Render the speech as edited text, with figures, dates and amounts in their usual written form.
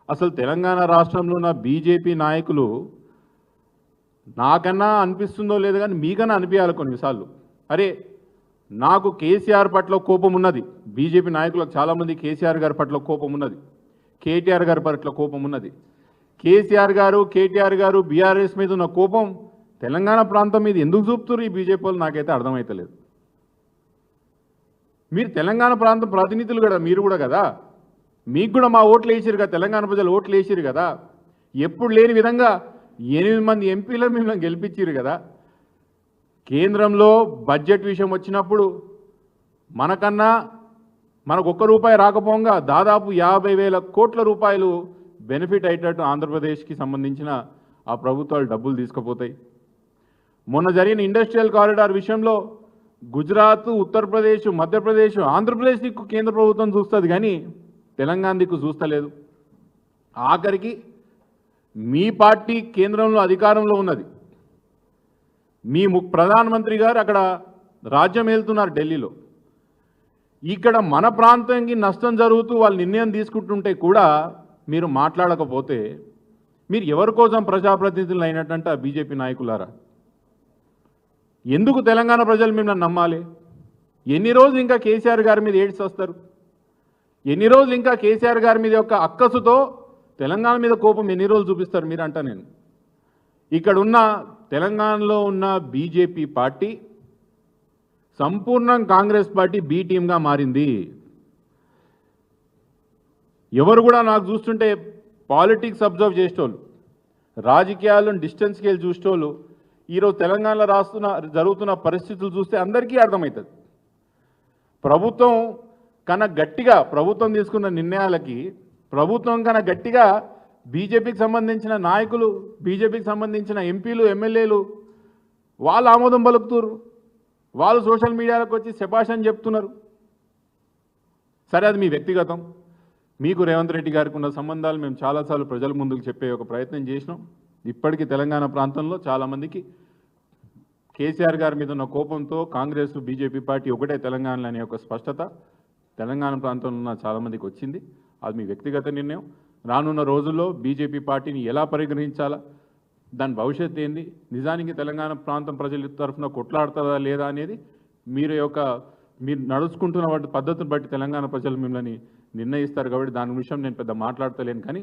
అసలు తెలంగాణ రాష్ట్రంలో ఉన్న బీజేపీ నాయకులు నాకన్నా అనిపిస్తుందో లేదో కానీ మీకన్నా అనిపించాలి కొన్నిసార్లు. అరే నాకు కేసీఆర్ పట్ల కోపం ఉన్నది, బీజేపీ నాయకులకు చాలామంది కేసీఆర్ గారి పట్ల కోపం ఉన్నది, కేటీఆర్ గారి పట్ల కోపం ఉన్నది. కేటీఆర్ గారు బీఆర్ఎస్ మీద ఉన్న కోపం తెలంగాణ ప్రాంతం మీద ఎందుకు చూపుతారు ఈ బీజేపీ వాళ్ళు నాకైతే అర్థమవుతలేదు. మీరు తెలంగాణ ప్రాంతం ప్రతినిధులు కదా, మీరు కూడా కదా, మీకు కూడా మా ఓట్లు వేసిరు కదా, తెలంగాణ ప్రజలు ఓట్లు వేసిరు కదా, ఎప్పుడు లేని విధంగా 8 మంది ఎంపీలను మిమ్మల్ని గెలిపించారు కదా. కేంద్రంలో బడ్జెట్ విషయం వచ్చినప్పుడు మనకు ₹1 రాకపోగా దాదాపు 50,000 కోట్ల రూపాయలు బెనిఫిట్ అయ్యేటట్టు ఆంధ్రప్రదేశ్కి సంబంధించిన ఆ ప్రభుత్వాలు డబ్బులు తీసుకుపోతాయి. మొన్న జరిగిన ఇండస్ట్రియల్ కారిడార్ విషయంలో గుజరాత్, ఉత్తరప్రదేశ్, మధ్యప్రదేశ్, ఆంధ్రప్రదేశ్ దిక్కు కేంద్ర ప్రభుత్వం చూస్తుంది కానీ తెలంగాణ దిక్కు చూస్తలేదు. ఆఖరికి మీ పార్టీ కేంద్రంలో అధికారంలో ఉన్నది, మీ ప్రధానమంత్రి గారు అక్కడ రాజ్యం వెళ్తున్నారు ఢిల్లీలో. ఇక్కడ మన ప్రాంతానికి నష్టం జరుగుతూ వాళ్ళు నిర్ణయం తీసుకుంటుంటే కూడా మీరు మాట్లాడకపోతే మీరు ఎవరి కోసం ప్రజాప్రతినిధులు అయినట్టంటే ఆ బీజేపీ నాయకులారా? ఎందుకు తెలంగాణ ప్రజలు మిమ్మల్ని నమ్మాలి? ఎన్ని రోజులు ఇంకా కేసీఆర్ గారి మీద ఏడ్చి వస్తారు? ఎన్ని రోజులు ఇంకా కేసీఆర్ గారి మీద యొక్క అక్కసుతో తెలంగాణ మీద కోపం ఎన్ని రోజులు చూపిస్తారు మీరు అంట? నేను ఇక్కడ ఉన్న తెలంగాణలో ఉన్న బీజేపీ పార్టీ సంపూర్ణం కాంగ్రెస్ పార్టీ బి టీమ్గా మారింది. ఎవరు కూడా నాకు చూస్తుంటే పాలిటిక్స్ అబ్జర్వ్ చేసేటోళ్ళు, రాజకీయాలను డిస్టెన్స్కి వెళ్ళి చూసేటోళ్ళు ఈరోజు తెలంగాణలో జరుగుతున్న పరిస్థితులు చూస్తే అందరికీ అర్థమవుతుంది. ప్రభుత్వం కన్నా గట్టిగా ప్రభుత్వం తీసుకున్న నిర్ణయాలకి ప్రభుత్వం కన్నా గట్టిగా బీజేపీకి సంబంధించిన నాయకులు, బీజేపీకి సంబంధించిన ఎంపీలు, ఎమ్మెల్యేలు వాళ్ళు ఆమోదం పలుకుతున్నారు. వాళ్ళు సోషల్ మీడియాలకు వచ్చి శభాష్ అని చెప్తున్నారు. సరే, అది మీ వ్యక్తిగతం. మీకు రేవంత్ రెడ్డి గారికి ఉన్న సంబంధాలు మేము చాలాసార్లు ప్రజల ముందుకు చెప్పే ఒక ప్రయత్నం చేసినాం. ఇప్పటికీ తెలంగాణ ప్రాంతంలో చాలామందికి కేసీఆర్ గారి మీద ఉన్న కోపంతో కాంగ్రెస్, బీజేపీ పార్టీ ఒకటే తెలంగాణలో అనే ఒక స్పష్టత తెలంగాణ ప్రాంతంలో ఉన్న చాలామందికి వచ్చింది. అది మీ వ్యక్తిగత నిర్ణయం. రానున్న రోజుల్లో బీజేపీ పార్టీని ఎలా పరిగణించాలా, దాని భవిష్యత్తు ఏంది, నిజానికి తెలంగాణ ప్రాంతం ప్రజల తరఫున కొట్లాడుతుందా లేదా అనేది మీరు నడుచుకుంటున్న వాటి పద్ధతిని బట్టి తెలంగాణ ప్రజలు మిమ్మల్ని నిర్ణయిస్తారు. కాబట్టి దాని విషయం నేను పెద్ద మాట్లాడతలేను. కానీ